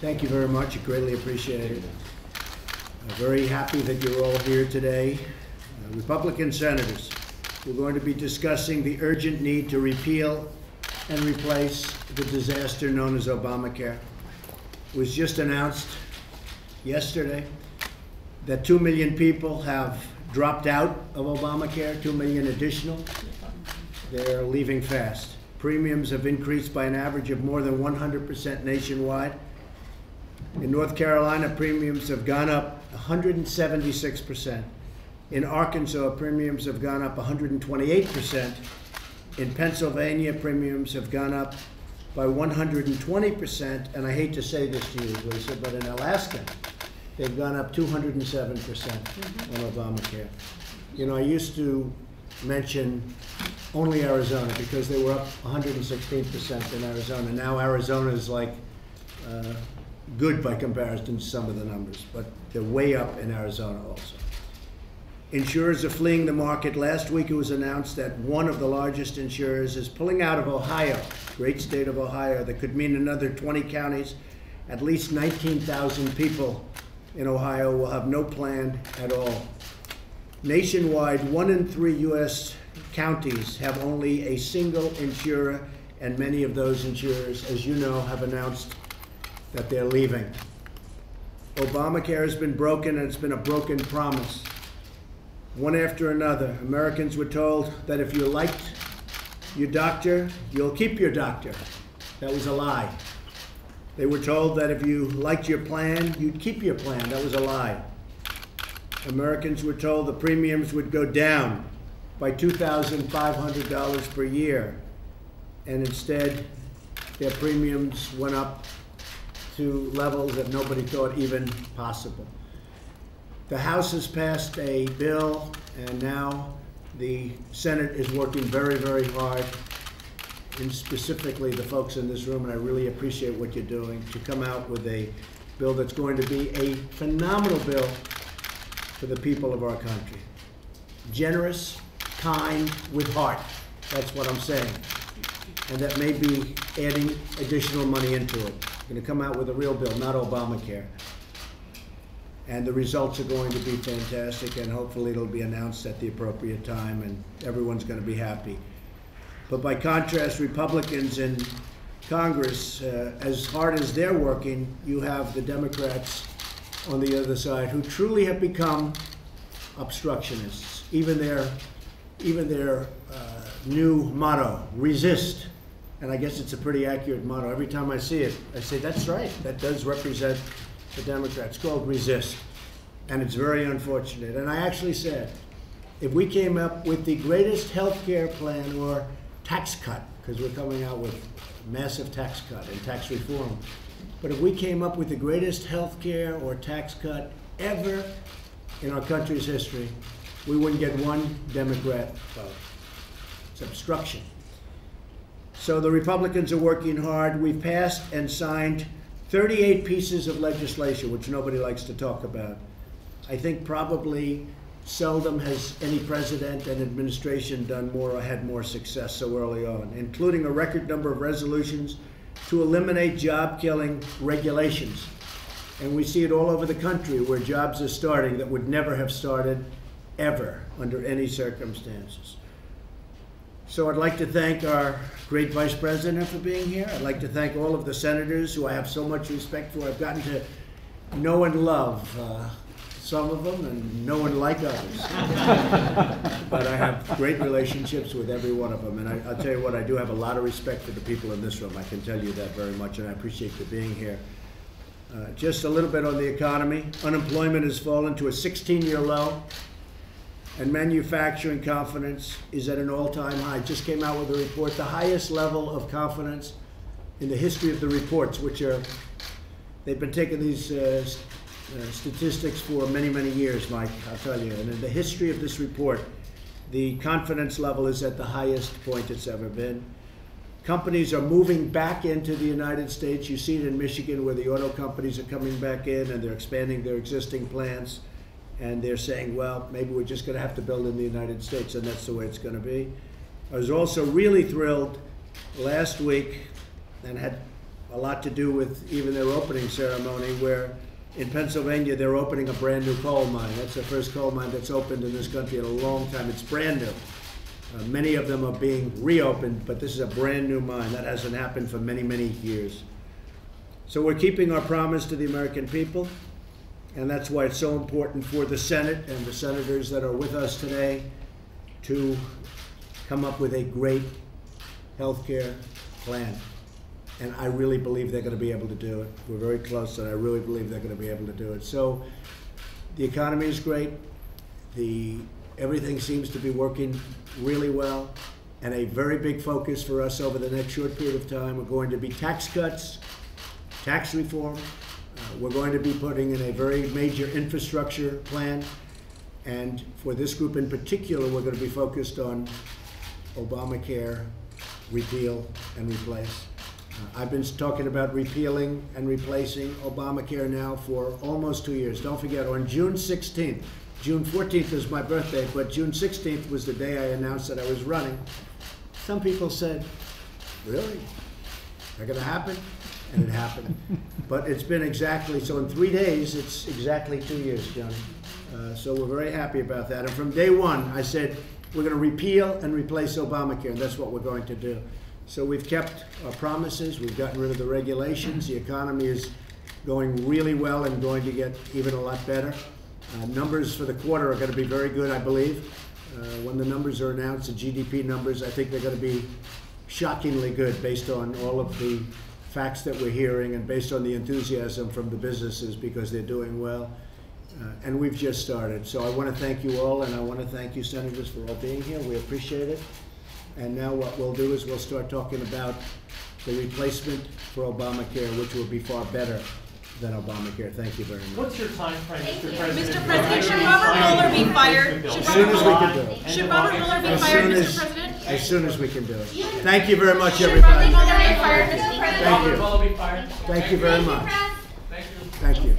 Thank you very much. I greatly appreciate it. I'm very happy that you're all here today. Republican senators, we're going to be discussing the urgent need to repeal and replace the disaster known as Obamacare. It was just announced yesterday that 2 million people have dropped out of Obamacare, 2 million additional. They're leaving fast. Premiums have increased by an average of more than 100% nationwide. In North Carolina, premiums have gone up 176%. In Arkansas, premiums have gone up 128%. In Pennsylvania, premiums have gone up by 120%. And I hate to say this to you, Lisa, but in Alaska, they've gone up 207% on Obamacare. You know, I used to mention only Arizona because they were up 116% in Arizona. Now Arizona is like good by comparison to some of the numbers, but they're way up in Arizona also. Insurers are fleeing the market. Last week it was announced that one of the largest insurers is pulling out of Ohio, great state of Ohio. That could mean another 20 counties, at least 19,000 people in Ohio will have no plan at all. Nationwide, 1 in 3 U.S. counties have only a single insurer, and many of those insurers, as you know, have announced that they're leaving. Obamacare has been broken, and it's been a broken promise. One after another, Americans were told that if you liked your doctor, you'll keep your doctor. That was a lie. They were told that if you liked your plan, you'd keep your plan. That was a lie. Americans were told the premiums would go down by $2,500 per year, and instead their premiums went up to levels that nobody thought even possible. The House has passed a bill, and now the Senate is working very, very hard, and specifically the folks in this room, and I really appreciate what you're doing, to come out with a bill that's going to be a phenomenal bill for the people of our country. Generous, kind, with heart. That's what I'm saying. And that may be adding additional money into it. Going to come out with a real bill, not Obamacare. And the results are going to be fantastic, and hopefully it'll be announced at the appropriate time, and everyone's going to be happy. But by contrast, Republicans in Congress, as hard as they're working, you have the Democrats on the other side who truly have become obstructionists. Even their new motto, resist. And I guess it's a pretty accurate motto. Every time I see it, I say, that's right. That does represent the Democrats. It's called resist. And it's very unfortunate. And I actually said, if we came up with the greatest health care plan or tax cut, because we're coming out with massive tax cut and tax reform, but if we came up with the greatest health care or tax cut ever in our country's history, we wouldn't get one Democrat vote. It's obstruction. So the Republicans are working hard. We've passed and signed 38 pieces of legislation, which nobody likes to talk about. I think probably seldom has any president and administration done more or had more success so early on, including a record number of resolutions to eliminate job-killing regulations. And we see it all over the country where jobs are starting that would never have started ever under any circumstances. So I'd like to thank our great Vice President for being here. I'd like to thank all of the senators who I have so much respect for. I've gotten to know and love some of them and know and like others. But I have great relationships with every one of them. And I'll tell you what, I do have a lot of respect for the people in this room. I can tell you that very much, and I appreciate you being here. Just a little bit on the economy. Unemployment has fallen to a 16-year low. And manufacturing confidence is at an all-time high. Just came out with a report, the highest level of confidence in the history of the reports, which are, they've been taking these statistics for many, many years, Mike, I'll tell you. And in the history of this report, the confidence level is at the highest point it's ever been. Companies are moving back into the United States. You see it in Michigan where the auto companies are coming back in and they're expanding their existing plants. And they're saying, well, maybe we're just going to have to build in the United States, and that's the way it's going to be. I was also really thrilled last week and had a lot to do with even their opening ceremony, where in Pennsylvania they're opening a brand new coal mine. That's the first coal mine that's opened in this country in a long time. It's brand new. Many of them are being reopened, but this is a brand new mine. That hasn't happened for many, many years. So we're keeping our promise to the American people, and that's why it's so important for the Senate and the senators that are with us today to come up with a great health care plan. And I really believe they're going to be able to do it. We're very close, and I really believe they're going to be able to do it. So the economy is great. Everything seems to be working really well. And a very big focus for us over the next short period of time are going to be tax cuts, tax reform. We're going to be putting in a very major infrastructure plan. And for this group in particular, we're going to be focused on Obamacare, repeal and replace. I've been talking about repealing and replacing Obamacare now for almost 2 years. Don't forget, on June 16th, June 14th is my birthday, but June 16th was the day I announced that I was running. Some people said, really? That going to happen? And it happened. But it's been exactly, so in 3 days, it's exactly 2 years, Johnny. So we're very happy about that. And from day one, I said, we're going to repeal and replace Obamacare, and that's what we're going to do. So we've kept our promises. We've gotten rid of the regulations. The economy is going really well and going to get even a lot better. Numbers for the quarter are going to be very good, I believe. When the numbers are announced, the GDP numbers, I think they're going to be shockingly good based on all of the facts that we're hearing and based on the enthusiasm from the businesses because they're doing well. And we've just started. So I want to thank you all, and I want to thank you, senators, for all being here. We appreciate it. And now what we'll do is we'll start talking about the replacement for Obamacare, which will be far better than Obamacare. Thank you very much. What's your time frame, Mr. President? Mr. President, should Robert Mueller be fired? As soon as we can do it. Should Robert Mueller be fired, Mr. President? As soon as we can do it. Thank you very much, everybody. Should Robert Mueller be fired, Mr. President? Thank you. Thank you very much. Thank you. Thank you.